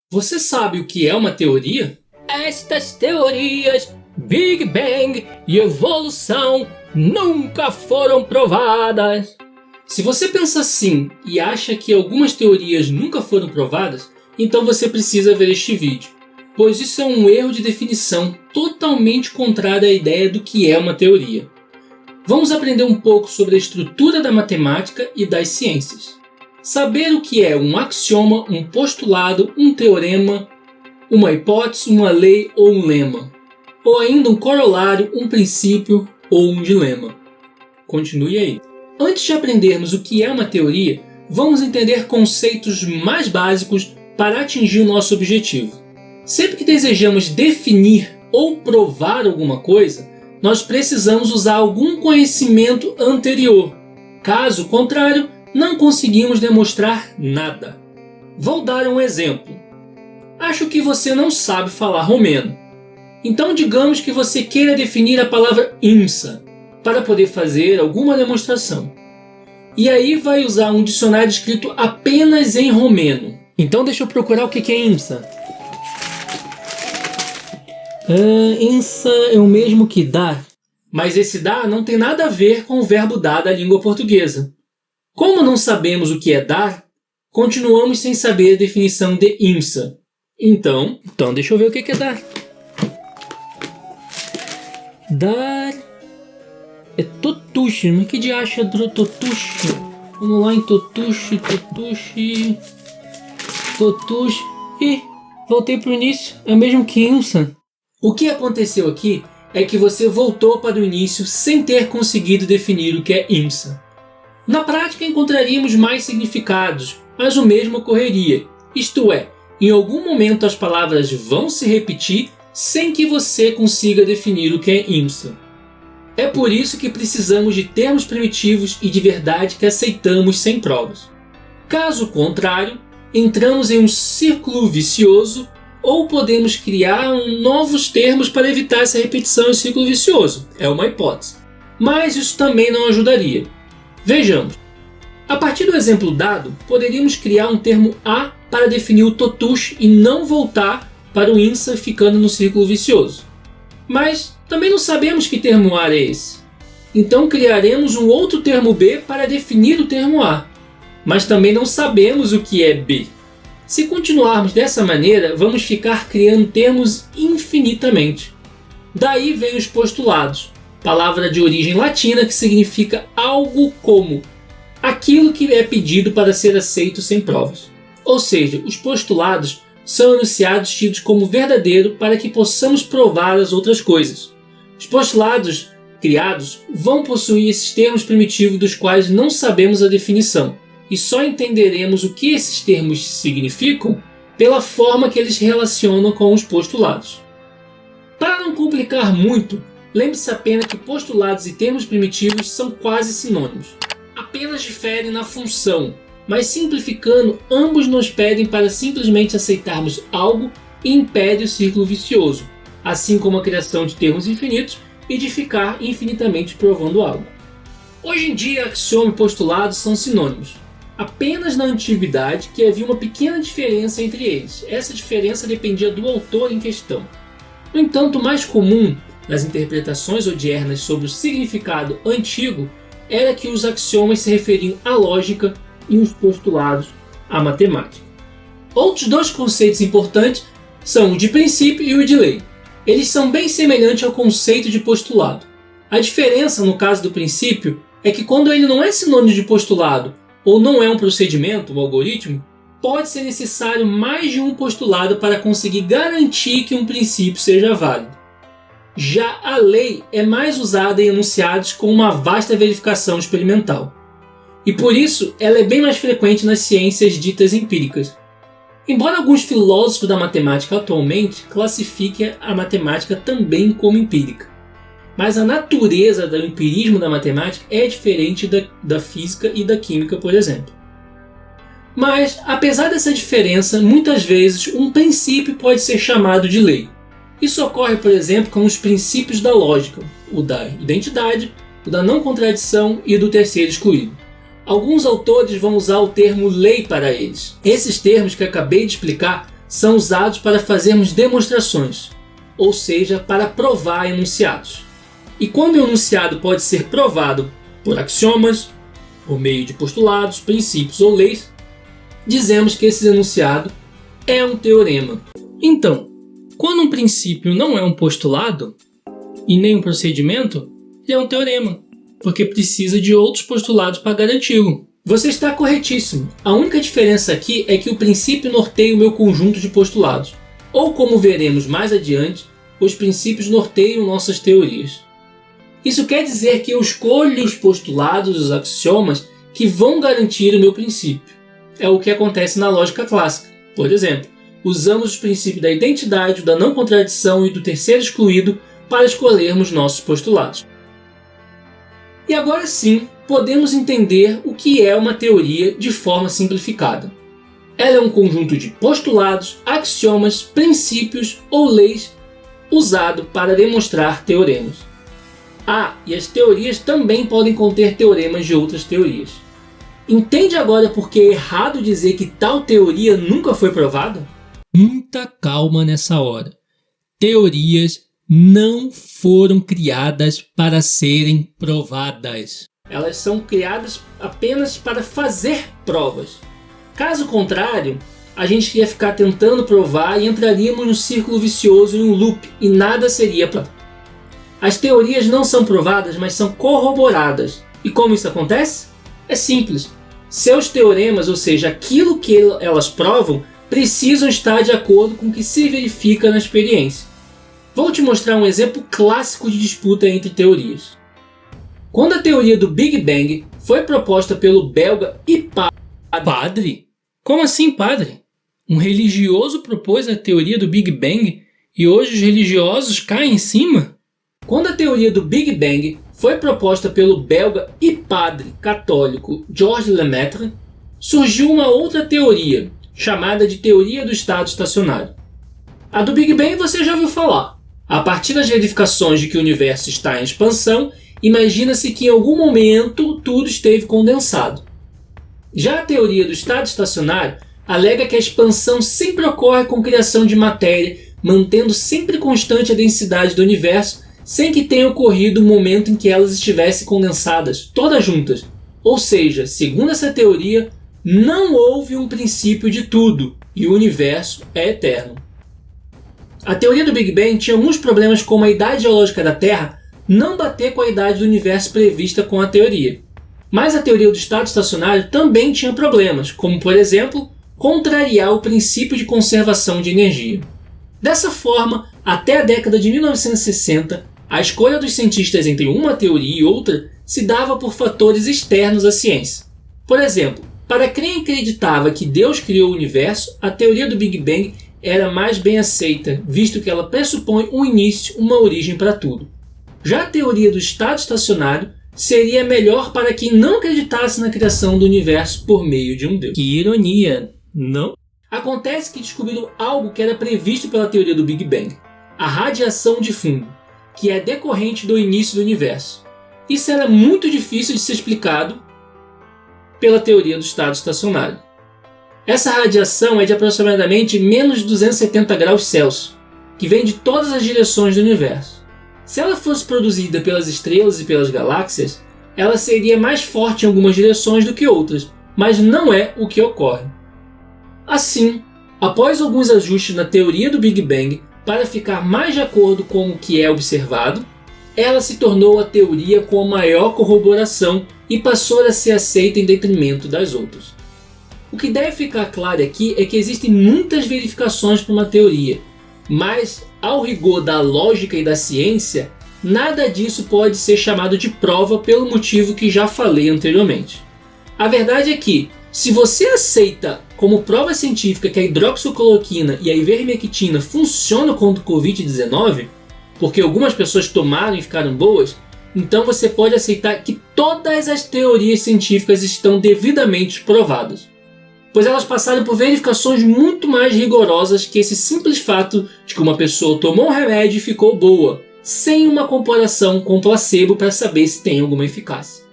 Você sabe o que é uma teoria? Estas teorias, Big Bang e evolução, nunca foram provadas. Se você pensa assim e acha que algumas teorias nunca foram provadas, então você precisa ver este vídeo, pois isso é um erro de definição totalmente contrário à ideia do que é uma teoria. Vamos aprender um pouco sobre a estrutura da matemática e das ciências. Saber o que é um axioma, um postulado, um teorema, uma hipótese, uma lei ou um lema. Ou ainda um corolário, um princípio ou um dilema. Continue aí. Antes de aprendermos o que é uma teoria, vamos entender conceitos mais básicos para atingir o nosso objetivo. Sempre que desejamos definir ou provar alguma coisa, nós precisamos usar algum conhecimento anterior. Caso contrário, não conseguimos demonstrar nada. Vou dar um exemplo. Acho que você não sabe falar romeno. Então digamos que você queira definir a palavra IMSA para poder fazer alguma demonstração. E aí vai usar um dicionário escrito apenas em romeno. Então deixa eu procurar o que é IMSA. IMSA é o mesmo que dar. Mas esse dar não tem nada a ver com o verbo dar da língua portuguesa. Como não sabemos o que é dar, continuamos sem saber a definição de IMSA. Então deixa eu ver o que é dar. Dar é totushi. Mas que diacho é totushi? Vamos lá em totushi. Ih, voltei para o início. É o mesmo que IMSA. O que aconteceu aqui é que você voltou para o início sem ter conseguido definir o que é IMSA. Na prática encontraríamos mais significados, mas o mesmo ocorreria. Isto é, em algum momento as palavras vão se repetir sem que você consiga definir o que é IMSA. É por isso que precisamos de termos primitivos e de verdade que aceitamos sem provas. Caso contrário, entramos em um círculo vicioso ou podemos criar novos termos para evitar essa repetição em círculo vicioso. É uma hipótese. Mas isso também não ajudaria. Vejamos. A partir do exemplo dado, poderíamos criar um termo A para definir o totushi e não voltar para o IMSA ficando no círculo vicioso. Mas também não sabemos que termo A é esse. Então criaremos um outro termo B para definir o termo A. Mas também não sabemos o que é B. Se continuarmos dessa maneira, vamos ficar criando termos infinitamente. Daí vem os postulados, palavra de origem latina que significa algo como aquilo que é pedido para ser aceito sem provas. Ou seja, os postulados são enunciados tidos como verdadeiro para que possamos provar as outras coisas. Os postulados criados vão possuir esses termos primitivos dos quais não sabemos a definição, e só entenderemos o que esses termos significam pela forma que eles se relacionam com os postulados. Para não complicar muito, lembre-se apenas que postulados e termos primitivos são quase sinônimos. Apenas diferem na função, mas simplificando, ambos nos pedem para simplesmente aceitarmos algo e impede o círculo vicioso, assim como a criação de termos infinitos e de ficar infinitamente provando algo. Hoje em dia, axioma e postulado são sinônimos. Apenas na antiguidade que havia uma pequena diferença entre eles. Essa diferença dependia do autor em questão. No entanto, o mais comum nas interpretações odiernas sobre o significado antigo era que os axiomas se referiam à lógica e os postulados à matemática. Outros dois conceitos importantes são o de princípio e o de lei. Eles são bem semelhantes ao conceito de postulado. A diferença no caso do princípio é que quando ele não é sinônimo de postulado ou não é um procedimento, um algoritmo, pode ser necessário mais de um postulado para conseguir garantir que um princípio seja válido. Já a lei é mais usada em enunciados com uma vasta verificação experimental. E por isso ela é bem mais frequente nas ciências ditas empíricas. Embora alguns filósofos da matemática atualmente classifiquem a matemática também como empírica. Mas a natureza do empirismo da matemática é diferente da física e da química, por exemplo. Mas, apesar dessa diferença, muitas vezes um princípio pode ser chamado de lei. Isso ocorre, por exemplo, com os princípios da lógica, o da identidade, o da não contradição e o do terceiro excluído. Alguns autores vão usar o termo lei para eles. Esses termos que acabei de explicar são usados para fazermos demonstrações, ou seja, para provar enunciados. E quando o enunciado pode ser provado por axiomas, por meio de postulados, princípios ou leis, dizemos que esse enunciado é um teorema. Então, quando um princípio não é um postulado e nem um procedimento, ele é um teorema, porque precisa de outros postulados para garanti-lo. Você está corretíssimo. A única diferença aqui é que o princípio norteia o meu conjunto de postulados. Ou, como veremos mais adiante, os princípios norteiam nossas teorias. Isso quer dizer que eu escolho os postulados, os axiomas, que vão garantir o meu princípio. É o que acontece na lógica clássica. Por exemplo, usamos os princípios da identidade, da não contradição e do terceiro excluído para escolhermos nossos postulados. E agora sim, podemos entender o que é uma teoria de forma simplificada. Ela é um conjunto de postulados, axiomas, princípios ou leis usado para demonstrar teoremas. E as teorias também podem conter teoremas de outras teorias. Entende agora por que é errado dizer que tal teoria nunca foi provada? Muita calma nessa hora. Teorias não foram criadas para serem provadas. Elas são criadas apenas para fazer provas. Caso contrário, a gente ia ficar tentando provar e entraríamos num círculo vicioso e um loop e nada seria provado. As teorias não são provadas, mas são corroboradas. E como isso acontece? É simples. Seus teoremas, ou seja, aquilo que elas provam, precisam estar de acordo com o que se verifica na experiência. Vou te mostrar um exemplo clássico de disputa entre teorias. Quando a teoria do Big Bang foi proposta pelo belga Padre? Como assim, padre? Um religioso propôs a teoria do Big Bang e hoje os religiosos caem em cima? Quando a teoria do Big Bang foi proposta pelo belga e padre católico Georges Lemaitre, surgiu uma outra teoria, chamada de teoria do estado estacionário. A do Big Bang você já ouviu falar. A partir das verificações de que o universo está em expansão, imagina-se que em algum momento tudo esteve condensado. Já a teoria do estado estacionário alega que a expansão sempre ocorre com criação de matéria, mantendo sempre constante a densidade do universo, sem que tenha ocorrido o momento em que elas estivessem condensadas, todas juntas. Ou seja, segundo essa teoria, não houve um princípio de tudo, e o universo é eterno. A teoria do Big Bang tinha alguns problemas, como a idade geológica da Terra não bater com a idade do universo prevista com a teoria. Mas a teoria do estado estacionário também tinha problemas, como por exemplo, contrariar o princípio de conservação de energia. Dessa forma, até a década de 1960, a escolha dos cientistas entre uma teoria e outra se dava por fatores externos à ciência. Por exemplo, para quem acreditava que Deus criou o universo, a teoria do Big Bang era mais bem aceita, visto que ela pressupõe um início, uma origem para tudo. Já a teoria do estado estacionário seria melhor para quem não acreditasse na criação do universo por meio de um Deus. Que ironia, não? Acontece que descobriram algo que era previsto pela teoria do Big Bang, a radiação de fundo, que é decorrente do início do universo. Isso era muito difícil de ser explicado pela teoria do estado estacionário. Essa radiação é de aproximadamente menos 270 graus Celsius, que vem de todas as direções do universo. Se ela fosse produzida pelas estrelas e pelas galáxias, ela seria mais forte em algumas direções do que outras, mas não é o que ocorre. Assim, após alguns ajustes na teoria do Big Bang para ficar mais de acordo com o que é observado, ela se tornou a teoria com a maior corroboração e passou a ser aceita em detrimento das outras. O que deve ficar claro aqui é que existem muitas verificações para uma teoria, mas, ao rigor da lógica e da ciência, nada disso pode ser chamado de prova pelo motivo que já falei anteriormente. A verdade é que, se você aceita como prova científica que a hidroxicloroquina e a ivermectina funcionam contra o Covid-19, porque algumas pessoas tomaram e ficaram boas, então você pode aceitar que todas as teorias científicas estão devidamente provadas, pois elas passaram por verificações muito mais rigorosas que esse simples fato de que uma pessoa tomou um remédio e ficou boa, sem uma comparação com placebo para saber se tem alguma eficácia.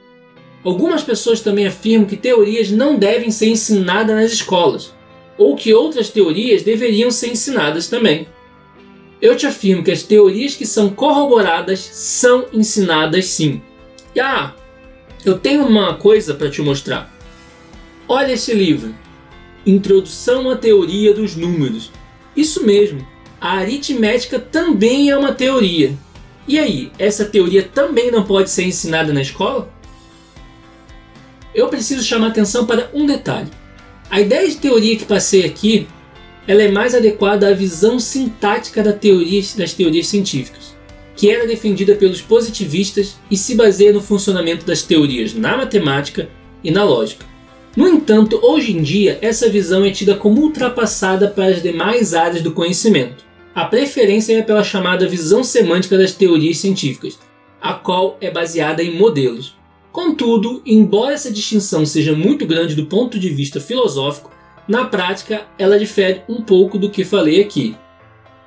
Algumas pessoas também afirmam que teorias não devem ser ensinadas nas escolas, ou que outras teorias deveriam ser ensinadas também. Eu te afirmo que as teorias que são corroboradas são ensinadas sim. E eu tenho uma coisa para te mostrar. Olha esse livro, Introdução à Teoria dos Números. Isso mesmo, a aritmética também é uma teoria. E aí, essa teoria também não pode ser ensinada na escola? Eu preciso chamar atenção para um detalhe. A ideia de teoria que passei aqui, ela é mais adequada à visão sintática das teorias científicas, que era defendida pelos positivistas e se baseia no funcionamento das teorias na matemática e na lógica. No entanto, hoje em dia, essa visão é tida como ultrapassada para as demais áreas do conhecimento. A preferência é pela chamada visão semântica das teorias científicas, a qual é baseada em modelos. Contudo, embora essa distinção seja muito grande do ponto de vista filosófico, na prática ela difere um pouco do que falei aqui.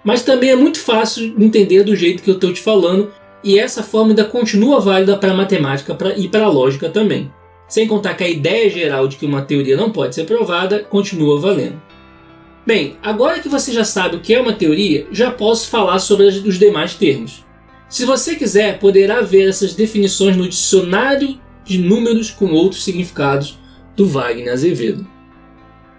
Mas também é muito fácil entender do jeito que eu estou te falando, e essa forma ainda continua válida para a matemática e para a lógica também. Sem contar que a ideia geral de que uma teoria não pode ser provada continua valendo. Bem, agora que você já sabe o que é uma teoria, já posso falar sobre os demais termos. Se você quiser, poderá ver essas definições no Dicionário de Números com Outros Significados, do Wagner Azevedo.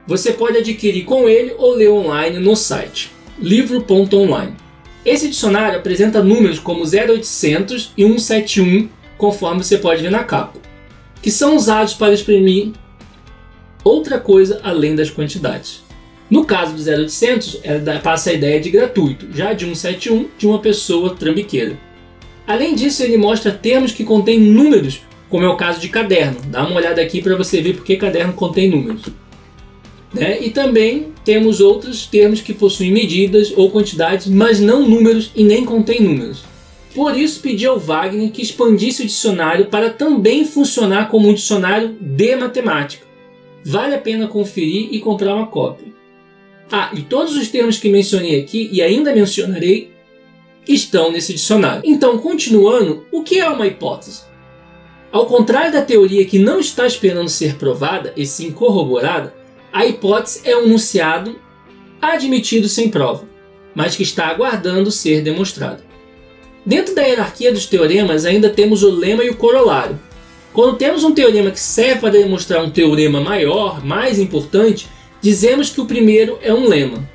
Você pode adquirir com ele ou ler online no site livro.online. Esse dicionário apresenta números como 0800 e 171, conforme você pode ver na capa, que são usados para exprimir outra coisa além das quantidades. No caso do 0800, passa a ideia de gratuito, já de 171, de uma pessoa trambiqueira. Além disso, ele mostra termos que contêm números, como é o caso de caderno. Dá uma olhada aqui para você ver porque caderno contém números. E também temos outros termos que possuem medidas ou quantidades, mas não números e nem contêm números. Por isso, pedi ao Wagner que expandisse o dicionário para também funcionar como um dicionário de matemática. Vale a pena conferir e comprar uma cópia. E todos os termos que mencionei aqui e ainda mencionarei estão nesse dicionário. Então, continuando, o que é uma hipótese? Ao contrário da teoria que não está esperando ser provada e sim corroborada, a hipótese é um enunciado admitido sem prova, mas que está aguardando ser demonstrado. Dentro da hierarquia dos teoremas ainda temos o lema e o corolário. Quando temos um teorema que serve para demonstrar um teorema maior, mais importante, dizemos que o primeiro é um lema.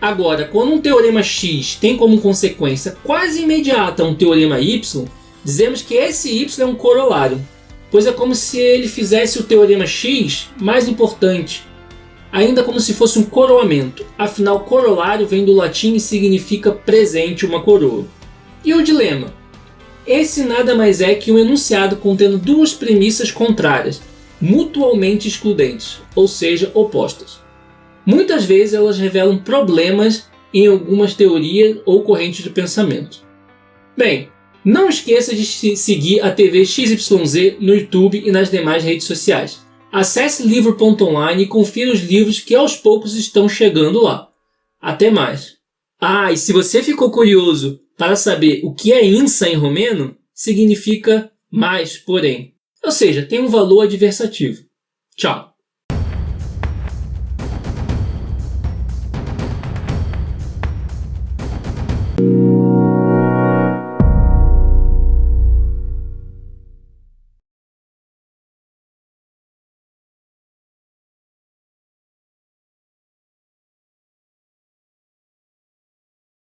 Agora, quando um teorema X tem como consequência quase imediata um teorema Y, dizemos que esse Y é um corolário, pois é como se ele fizesse o teorema X mais importante, ainda como se fosse um coroamento. Afinal, corolário vem do latim e significa presente, uma coroa. E o dilema? Esse nada mais é que um enunciado contendo duas premissas contrárias, mutuamente excludentes, ou seja, opostas. Muitas vezes elas revelam problemas em algumas teorias ou correntes de pensamento. Bem, não esqueça de seguir a TV XYZ no YouTube e nas demais redes sociais. Acesse livro.online e confira os livros que aos poucos estão chegando lá. Até mais! E se você ficou curioso para saber o que é INSA em romeno, significa mais, porém. Ou seja, tem um valor adversativo. Tchau!